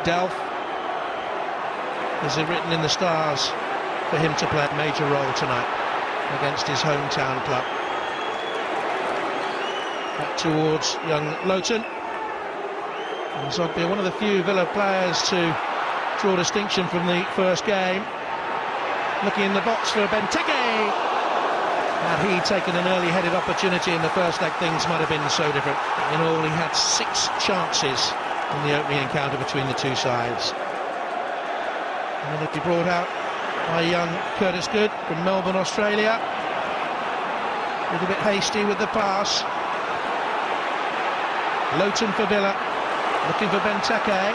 Delph, is it written in the stars for him to play a major role tonight against his hometown club. Back towards young Lowton. And Zogbia, one of the few Villa players to draw distinction from the first game. Looking in the box for Benteke. Had he taken an early-headed opportunity in the first leg, things might have been so different. In all, he had 6 chances in the opening encounter between the two sides. And then it'll be brought out by young Curtis Good from Melbourne, Australia. A little bit hasty with the pass. Lowton for Villa, looking for Benteke.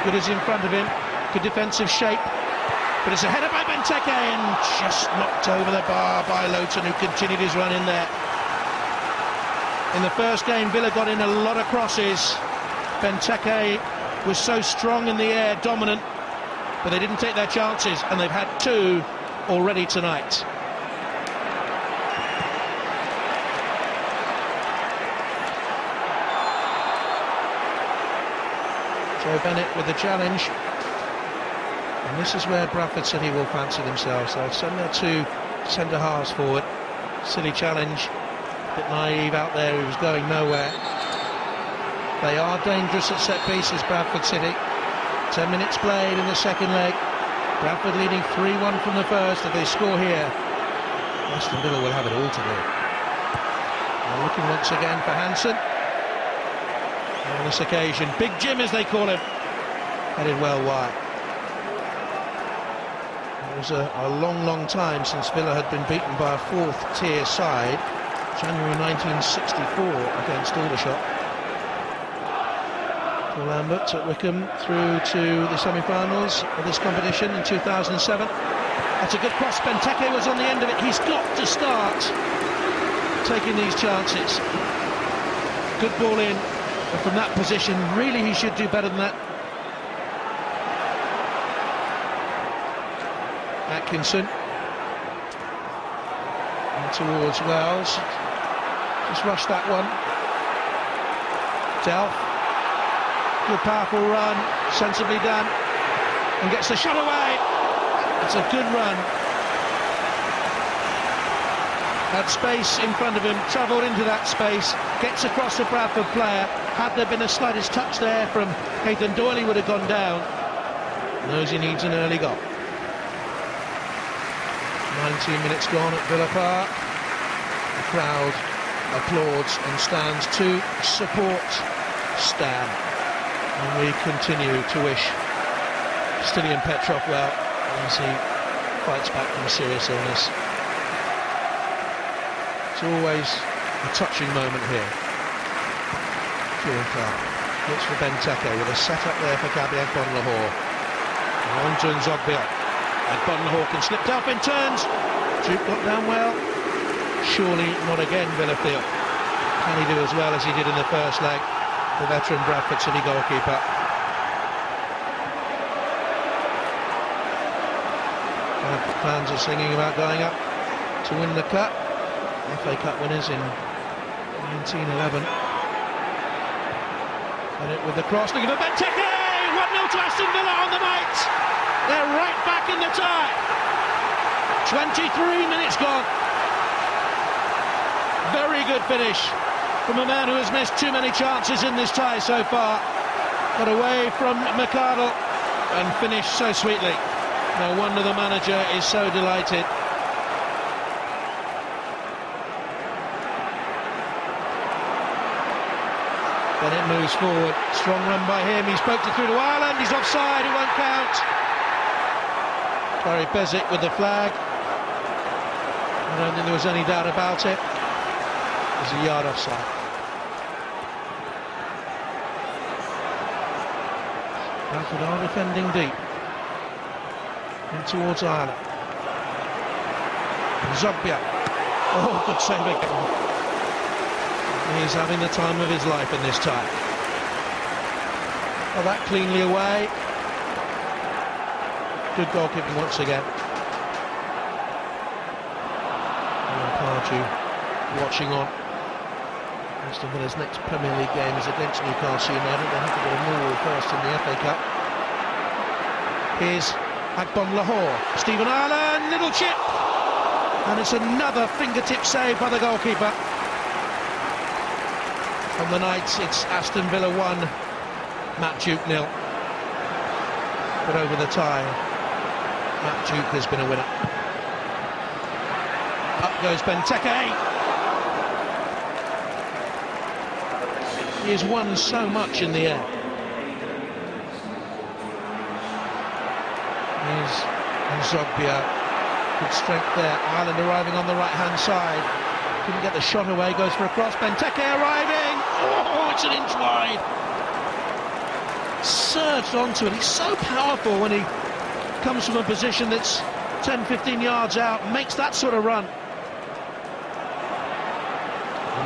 Good is in front of him, good defensive shape. But it's a header by Benteke and just knocked over the bar by Lowton, who continued his run in there. In the first game, Villa got in a lot of crosses. Benteke was so strong in the air, dominant, but they didn't take their chances, and they've had 2 already tonight. Joe Bennett with the challenge. And this is where Bradford City will fancy themselves. They'll send their 2 centre-halves forward. Silly challenge, a bit naive out there, he was going nowhere. They are dangerous at set pieces, Bradford City. 10 minutes played in the second leg. Bradford leading 3-1 from the first. If they score here, Aston Villa will have it all to do. Now looking once again for Hansen. On this occasion, Big Jim as they call him, headed well wide. It was a long time since Villa had been beaten by a 4th tier side. January 1964 against Aldershot. Paul Lambert at Wickham through to the semi-finals of this competition in 2007. That's a good cross. Benteke was on the end of it. He's got to start taking these chances. Good ball in, and from that position, really he should do better than that. Atkinson and towards Wells, just rushed that one. Delph, good powerful run, sensibly done, and gets the shot away. It's a good run. Had space in front of him, travelled into that space, gets across the Bradford player. Had there been the slightest touch there from Nathan Doyle, he would have gone down. Knows he needs an early goal. 19 minutes gone at Villa Park. The crowd applauds and stands to support Stan. And we continue to wish Stilian Petrov well as he fights back from a serious illness. It's always a touching moment here. Kieran Clark looks for Benteke with a set-up there for Gabriel Bonlahor. On to Zogbia. And Bonlahor can slip down in turns. Duke got down well. Surely not again, Villa feel. Can he do as well as he did in the first leg? The veteran Bradford City goalkeeper. Fans are singing about going up to win the cup. FA Cup winners in 1911. And it with the cross, looking for Benteke! 1-0 to Aston Villa on the night. They're right back in the tie. 23 minutes gone. Very good finish from a man who has missed too many chances in this tie so far. Got away from McArdle and finished so sweetly. No wonder the manager is so delighted. Bennett moves forward. Strong run by him. He's poked it through to Ireland. He's offside. It won't count. Barry Bezic with the flag. I don't think there was any doubt about it. There's a yard offside. Bradford are defending deep. In towards Ireland. Zogbia. Oh, good saving. He's having the time of his life in this tie. Oh, that cleanly away. Good goalkeeping once again. Pardew watching on. Aston Villa's next Premier League game is against Newcastle United. They have to go to Millwall first in the FA Cup. Here's Lahore. Stephen Ireland, little chip, and it's another fingertip save by the goalkeeper. On the night, it's Aston Villa 1, Matt Duke 0. But over the tie, Matt Duke has been a winner. Up goes Benteke. He has won so much in the air. Here's Zogbia. Good strength there. Ireland arriving on the right-hand side. Couldn't get the shot away, goes for a cross. Benteke arriving. Oh, it's an inch wide. Surged onto it. He's so powerful when he comes from a position that's 10-15 yards out, makes that sort of run.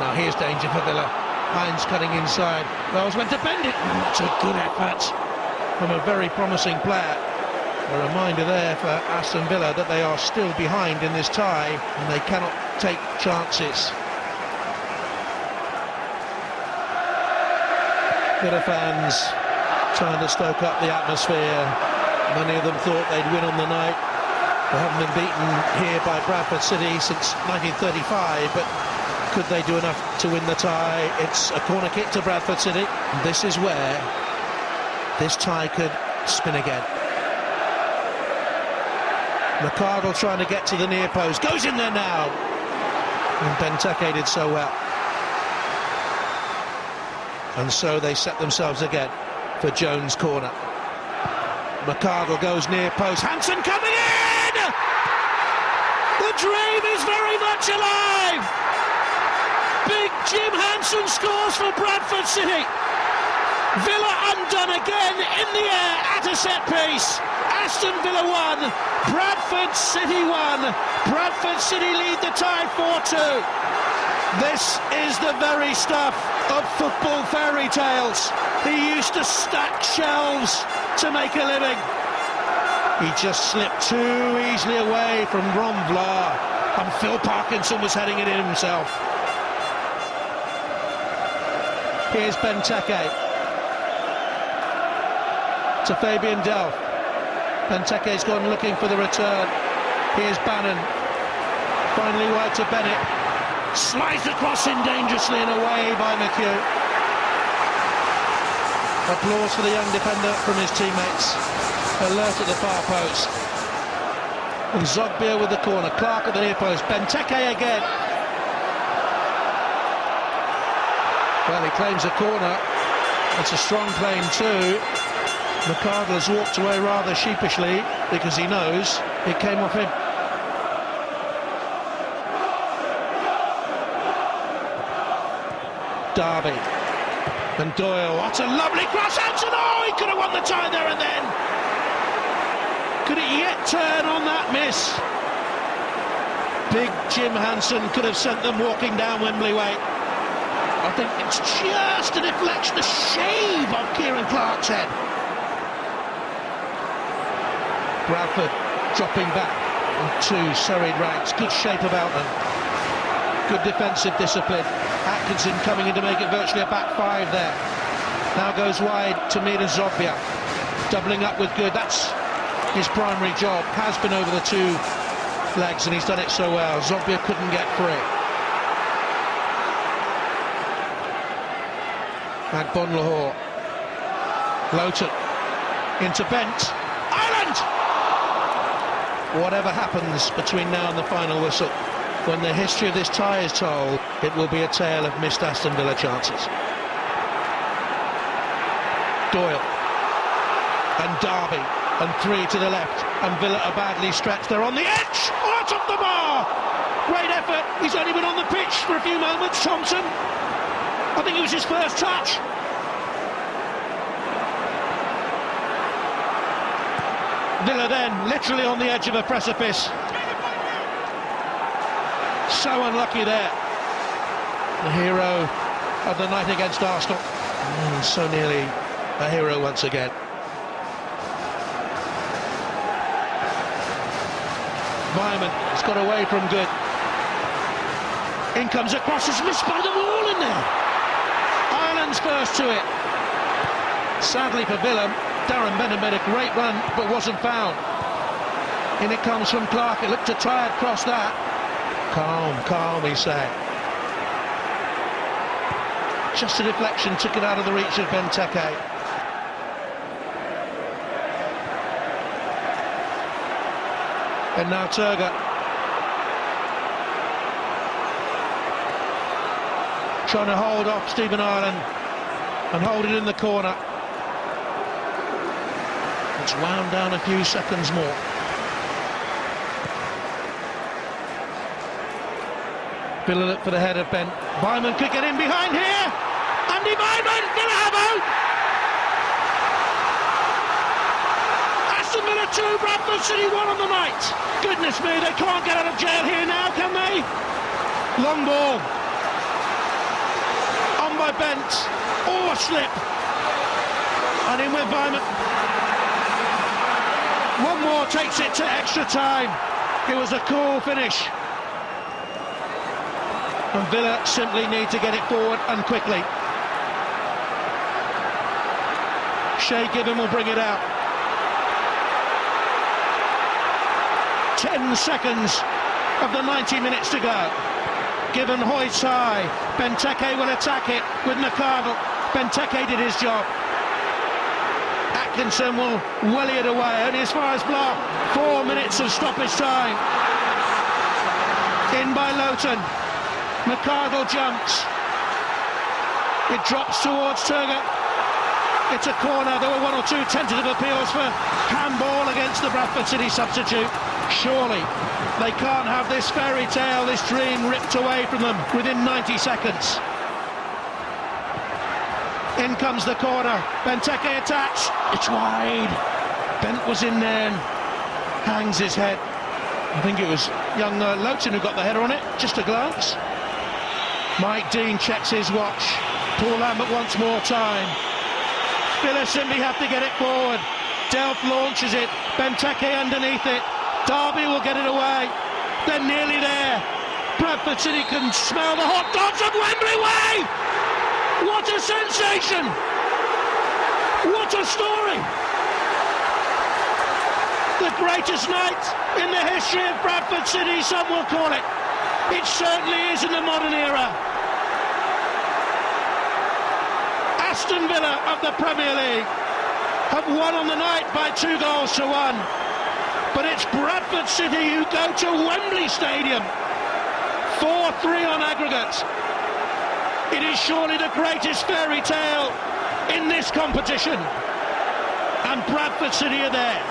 Now here's danger for Villa. Hines cutting inside. Wells went to bend it. Not a good effort from a very promising player. A reminder there for Aston Villa that they are still behind in this tie and they cannot take chances. Villa fans trying to stoke up the atmosphere. Many of them thought they'd win on the night. They haven't been beaten here by Bradford City since 1935, but could they do enough to win the tie? It's a corner kick to Bradford City. This is where this tie could spin again. McCardle trying to get to the near post, goes in there now, and Benteke did so well. And so they set themselves again for Jones' corner. McCardle goes near post, Hansen coming in! The dream is very much alive! Big Jim Hansen scores for Bradford City. Villa undone again in the air at a set piece. Aston Villa 1, Bradford City 1. Bradford City lead the tie 4-2. This is the very stuff of football fairy tales. He used to stack shelves to make a living. He just slipped too easily away from Ron Vlaar, and Phil Parkinson was heading it in himself. Here's Benteke to Fabian Delph. Benteke's gone looking for the return. Here's Bannon. Finally wide to Bennett. Sliced across in dangerously and away by McHugh. Applause for the young defender from his teammates. Alert at the far post. And Zogbia with the corner. Clark at the near post. Benteke again. Well, he claims a corner. It's a strong claim too. McCardle has walked away rather sheepishly because he knows it came off him. Derby and Doyle. What a lovely cross out, and oh, he could have won the tie there and then. Could it yet turn on that miss? Big Jim Hansen could have sent them walking down Wembley Way. I think it's just a deflection, a shave of Kieran Clark's head. Bradford dropping back in two serried ranks. Good shape about them. Good defensive discipline. Atkinson coming in to make it virtually a back five there. Now goes wide to Miran Zogbia. Doubling up with Good. That's his primary job. Has been over the two legs and he's done it so well. Zogbia couldn't get free. Lahore. Lowton into Bent. Ireland! Whatever happens between now and the final whistle, when the history of this tie is told, it will be a tale of missed Aston Villa chances. Doyle and Derby and three to the left, and Villa are badly stretched. They're on the edge. Oh, it's off the bar. Great effort. He's only been on the pitch for a few moments. Thompson. I think it was his first touch. Villa then literally on the edge of a precipice. So unlucky there. The hero of the night against Arsenal. So nearly a hero once again. Vyman has got away from Good. In comes a cross, it's missed by the wall in there. Ireland's first to it. Sadly for Villa, Darren Bennett made a great run but wasn't fouled. In it comes from Clark. It looked a tired cross that. Calm, he said. Just a deflection took it out of the reach of Benteke. And now Turga. Trying to hold off Stephen Ireland and hold it in the corner. It's wound down a few seconds more. Villa look for the head of Ben. Byman could get in behind here. Andy Byman, Villa have out. Aston Villa 2, Bradford City 1 on the night. Goodness me, they can't get out of jail here now, can they? Long ball. On by Bent. Oh, a slip. And in with Byman. One more takes it to extra time. It was a cool finish. And Villa simply need to get it forward and quickly. Shay Gibbon will bring it out. 10 seconds of the 90 minutes to go. Gibbon hoists high. Benteke will attack it with McArdle. Benteke did his job. Atkinson will welly it away. Only as far as block. 4 minutes of stoppage time. In by Lowton. McArdle jumps. It drops towards Turga. It's a corner. There were 1 or 2 tentative appeals for handball against the Bradford City substitute. Surely they can't have this fairy tale, this dream ripped away from them within 90 seconds. In comes the corner. Benteke attacks. It's wide. Bent was in there and hangs his head. I think it was young Lowton who got the header on it. Just a glance. Mike Dean checks his watch. Paul Lambert wants more time. Villa simply have to get it forward. Delph launches it. Benteke underneath it. Derby will get it away. They're nearly there. Bradford City can smell the hot dogs of Wembley Way. What a sensation! What a story! The greatest night in the history of Bradford City, some will call it. It certainly is in the modern era. Aston Villa of the Premier League have won on the night by 2 goals to 1. But it's Bradford City who go to Wembley Stadium. 4-3 on aggregate. It is surely the greatest fairy tale in this competition. And Bradford City are there.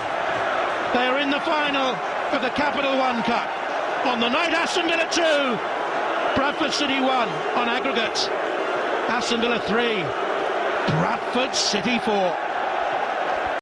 They are in the final of the Capital One Cup. On the night, Aston Villa 2, Bradford City 1 on aggregate. Aston Villa 3, Bradford City 4.